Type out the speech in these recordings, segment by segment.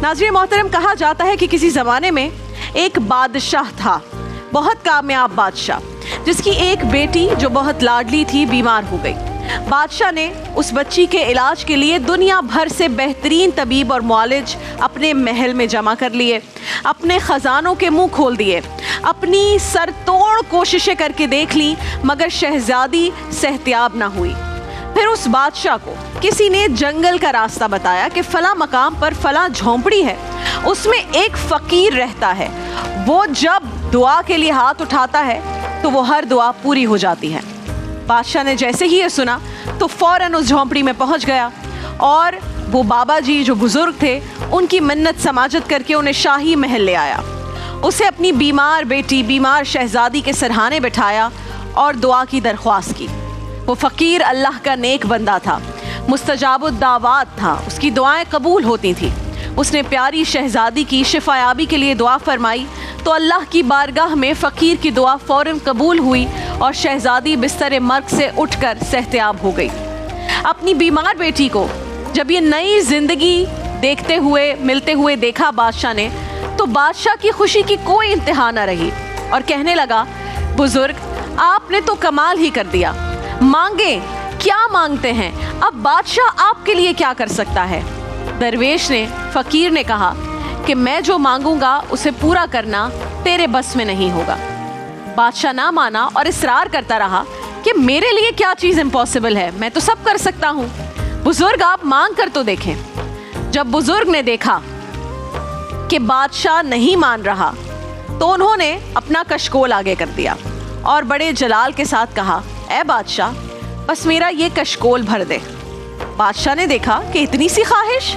नाज़रीन मोहतरम, कहा जाता है कि किसी ज़माने में एक बादशाह था, बहुत कामयाब बादशाह, जिसकी एक बेटी जो बहुत लाडली थी बीमार हो गई। बादशाह ने उस बच्ची के इलाज के लिए दुनिया भर से बेहतरीन तबीब और मुआलिज अपने महल में जमा कर लिए, अपने ख़जानों के मुंह खोल दिए, अपनी सरतोड़ कोशिशें करके देख ली, मगर शहजादी सेहतियाब ना हुई। फिर उस बादशाह को किसी ने जंगल का रास्ता बताया कि फला मकाम पर फला झोंपड़ी है, उसमें एक फ़कीर रहता है, वो जब दुआ के लिए हाथ उठाता है तो वो हर दुआ पूरी हो जाती है। बादशाह ने जैसे ही ये सुना तो फ़ौरन उस झोंपड़ी में पहुंच गया और वो बाबा जी जो बुज़ुर्ग थे उनकी मन्नत समाजत करके उन्हें शाही महल ले आया। उसे अपनी बीमार बेटी, बीमार शहज़ादी के सरहाने बिठाया और दुआ की दरख्वास्त की। वो फ़कीर अल्लाह का नेक बंदा था, मुस्तजाबुद दावात था, उसकी दुआएं कबूल होती थीं। उसने प्यारी शहज़ादी की शिफायाबी के लिए दुआ फरमाई तो अल्लाह की बारगाह में फ़कीर की दुआ फ़ौरन कबूल हुई और शहज़ादी बिस्तर मर्ग से उठकर सेहतियाब हो गई। अपनी बीमार बेटी को जब ये नई ज़िंदगी देखते हुए मिलते हुए देखा बादशाह ने, तो बादशाह की खुशी की कोई इंतहा न रही और कहने लगा, बुज़ुर्ग आपने तो कमाल ही कर दिया, मांगे क्या मांगते हैं, अब बादशाह आपके लिए क्या कर सकता है। दरवेश ने, फ़कीर ने कहा कि मैं जो मांगूंगा उसे पूरा करना तेरे बस में नहीं होगा। बादशाह ना माना और इसरार करता रहा कि मेरे लिए क्या चीज़ इम्पॉसिबल है, मैं तो सब कर सकता हूँ, बुज़ुर्ग आप मांग कर तो देखें। जब बुज़ुर्ग ने देखा कि बादशाह नहीं मान रहा तो उन्होंने अपना कशकोल आगे कर दिया और बड़े जलाल के साथ कहा, ए बादशाह बस मेरा ये कशकोल भर दे। बादशाह ने देखा कि इतनी सी ख्वाहिश,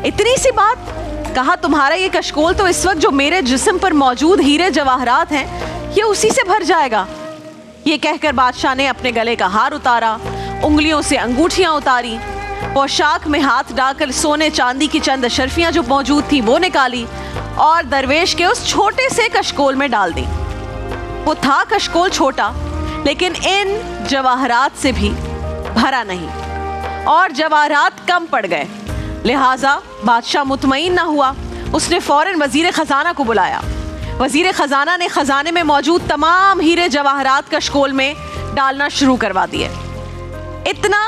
इतनी सी बात। कहा, तुम्हारा ये कशकोल तो इस वक्त जो मेरे जिस्म पर मौजूद हीरे जवाहरात हैं ये उसी से भर जाएगा। ये कहकर बादशाह ने अपने गले का हार उतारा, उंगलियों से अंगूठियां उतारी, पोशाक में हाथ डालकर सोने चांदी की चंद अशरफियां जो मौजूद थी वो निकाली और दरवेश के उस छोटे से कशकोल में डाल दी। वो था कशकोल छोटा, लेकिन इन जवाहरात से भी भरा नहीं और जवाहरात कम पड़ गए। लिहाजा बादशाह मुतमईन ना हुआ। उसने फ़ौरन वज़ीर ख़ज़ाना को बुलाया। वज़ीर ख़ज़ाना ने ख़ज़ाने में मौजूद तमाम हीरे जवाहरात कशकोल में डालना शुरू करवा दिए, इतना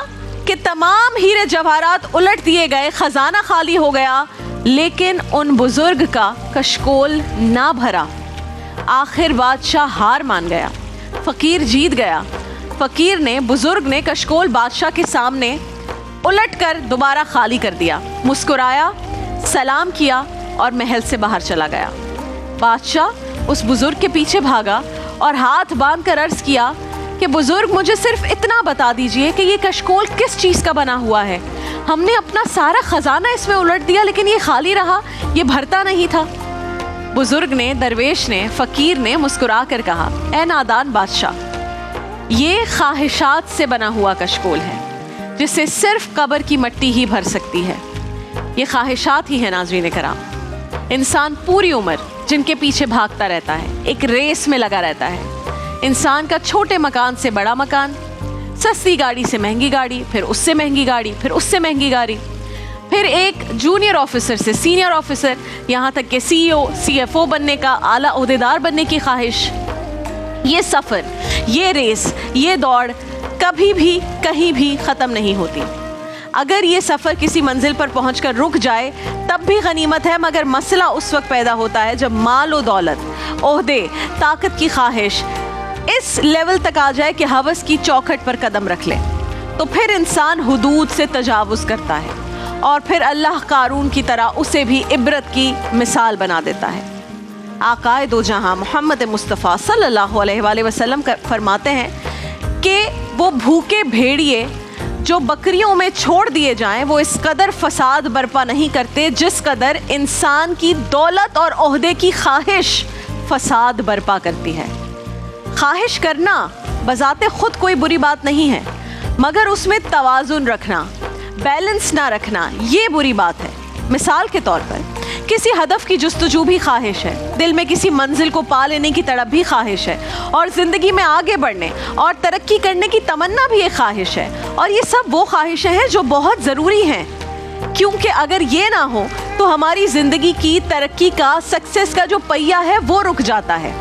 कि तमाम हीरे जवाहरात उलट दिए गए, ख़ज़ाना खाली हो गया, लेकिन उन बुज़ुर्ग का कशकोल ना भरा। आखिर बादशाह हार मान गया, फ़कीर जीत गया। फ़कीर ने, बुज़ुर्ग ने कशकोल बादशाह के सामने उलट कर दोबारा खाली कर दिया, मुस्कुराया, सलाम किया और महल से बाहर चला गया। बादशाह उस बुज़ुर्ग के पीछे भागा और हाथ बांध कर अर्ज़ किया कि बुज़ुर्ग मुझे सिर्फ इतना बता दीजिए कि ये कशकोल किस चीज़ का बना हुआ है। हमने अपना सारा ख़ज़ाना इसमें उलट दिया लेकिन ये खाली रहा, ये भरता नहीं था। बुज़ुर्ग ने, दरवेश ने, फ़कीर ने मुस्कुरा कर कहा, ए नादान बादशाह, ये ख्वाहिशात से बना हुआ कशकोल है जिसे सिर्फ कब्र की मिट्टी ही भर सकती है। ये ख्वाहिशात ही है नाज़रीन कराम। इंसान पूरी उम्र जिनके पीछे भागता रहता है, एक रेस में लगा रहता है। इंसान का छोटे मकान से बड़ा मकान, सस्ती गाड़ी से महंगी गाड़ी, फिर उससे महंगी गाड़ी, फिर उससे महंगी गाड़ी, फिर एक जूनियर ऑफिसर से सीनियर ऑफिसर, यहाँ तक कि CEO, CFO बनने का, आला ओहदेदार बनने की ख्वाहिश। ये सफ़र, ये रेस, ये दौड़ कभी भी कहीं भी ख़त्म नहीं होती। अगर ये सफ़र किसी मंजिल पर पहुंचकर रुक जाए तब भी गनीमत है, मगर मसला उस वक्त पैदा होता है जब माल व दौलत, ओहदे, ताकत की ख्वाहिश इस लेवल तक आ जाए कि हवस की चौखट पर कदम रख ले, तो फिर इंसान हुदूद से तजावुज़ करता है और फिर अल्लाह कारून की तरह उसे भी इबरत की मिसाल बना देता है। आकाए दो जहां मोहम्मद मुस्तफ़ा सल्लल्लाहु अलैहि वसल्लम फरमाते हैं कि वो भूखे भेड़िए जो बकरियों में छोड़ दिए जाएं वो इस कदर फसाद बर्पा नहीं करते जिस कदर इंसान की दौलत और ओहदे की ख्वाहिश फसाद बर्पा करती है। ख्वाहिश करना बज़ाते खुद कोई बुरी बात नहीं है, मगर उसमें तवाज़ुन रखना, बैलेंस ना रखना, ये बुरी बात है। मिसाल के तौर पर किसी हदफ की जुस्तजू भी ख्वाहिश है, दिल में किसी मंजिल को पा लेने की तड़प भी ख्वाहिश है, और ज़िंदगी में आगे बढ़ने और तरक्की करने की तमन्ना भी एक ख्वाहिश है। और ये सब वो ख्वाहिशें हैं जो बहुत ज़रूरी हैं کیونکہ اگر یہ نہ ہو تو ہماری زندگی کی ترقی کا، سکسیس کا جو پہیہ ہے وہ رک جاتا ہے۔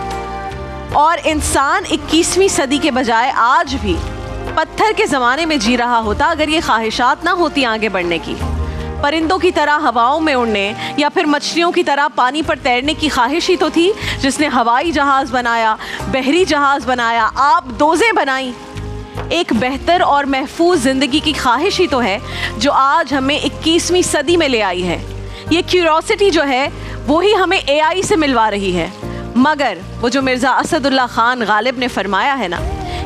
اور انسان 21ویں صدی کے بجائے آج بھی پتھر کے زمانے میں جی رہا ہوتا اگر یہ خواہشات نہ ہوتی آگے بڑھنے کی۔ پرندوں کی طرح ہواؤں میں اڑنے یا پھر مچھلیوں کی طرح پانی پر تیرنے کی خواہش ہی تو تھی جس نے ہوائی جہاز بنایا، بحری جہاز بنایا، آب دوزیں بنائیں۔ ایک بہتر اور محفوظ زندگی کی خواہش ہی تو ہے جو آج ہمیں 21ویں صدی میں لے آئی ہے۔ یہ کیوریوسٹی جو ہے وہی ہمیں اے آئی سے ملوا رہی ہے۔ مگر وہ جو مرزا اسد اللہ خان غالب نے فرمایا ہے نا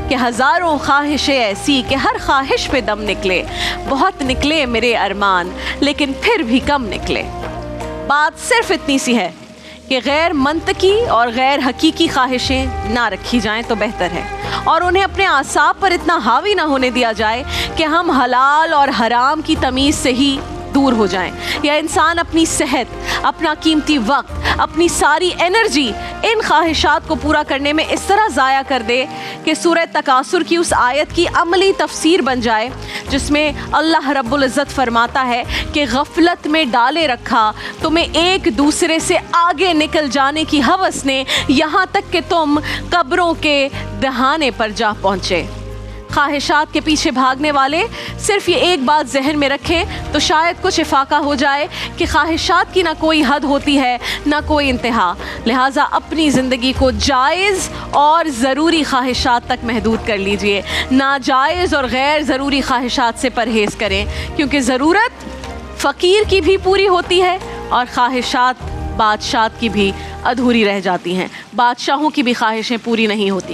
کہ ہزاروں خواہشیں ایسی کہ ہر خواہش پہ دم نکلے، بہت نکلے میرے ارمان لیکن پھر بھی کم نکلے۔ بات صرف اتنی سی ہے کہ غیر منطقی اور غیر حقیقی خواہشیں نہ رکھی جائیں تو بہتر ہے، اور انہیں اپنے اعصاب پر اتنا حاوی نہ ہونے دیا جائے کہ ہم حلال اور حرام کی تمیز سے ہی دور ہو جائیں، یا انسان اپنی صحت، اپنا قیمتی وقت، اپنی ساری انرجی ان خواہشات کو پورا کرنے میں اس طرح ضائع کر دے کہ سورہ تکاثر کی اس آیت کی عملی تفسیر بن جائے جس میں اللہ رب العزت فرماتا ہے کہ غفلت میں ڈالے رکھا تمہیں ایک دوسرے سے آگے نکل جانے کی ہوس نے، یہاں تک کہ تم قبروں کے دہانے پر جا پہنچے۔ خواہشات کے پیچھے بھاگنے والے صرف یہ ایک بات ذہن میں رکھیں تو شاید کچھ افاقہ ہو جائے کہ خواہشات کی نہ کوئی حد ہوتی ہے نہ کوئی انتہا، لہٰذا اپنی زندگی کو جائز اور ضروری خواہشات تک محدود کر لیجئے، ناجائز اور غیر ضروری خواہشات سے پرہیز کریں، کیونکہ ضرورت فقیر کی بھی پوری ہوتی ہے اور خواہشات بادشاہ کی بھی ادھوری رہ جاتی ہیں، بادشاہوں کی بھی خواہشیں پوری نہیں ہوتی۔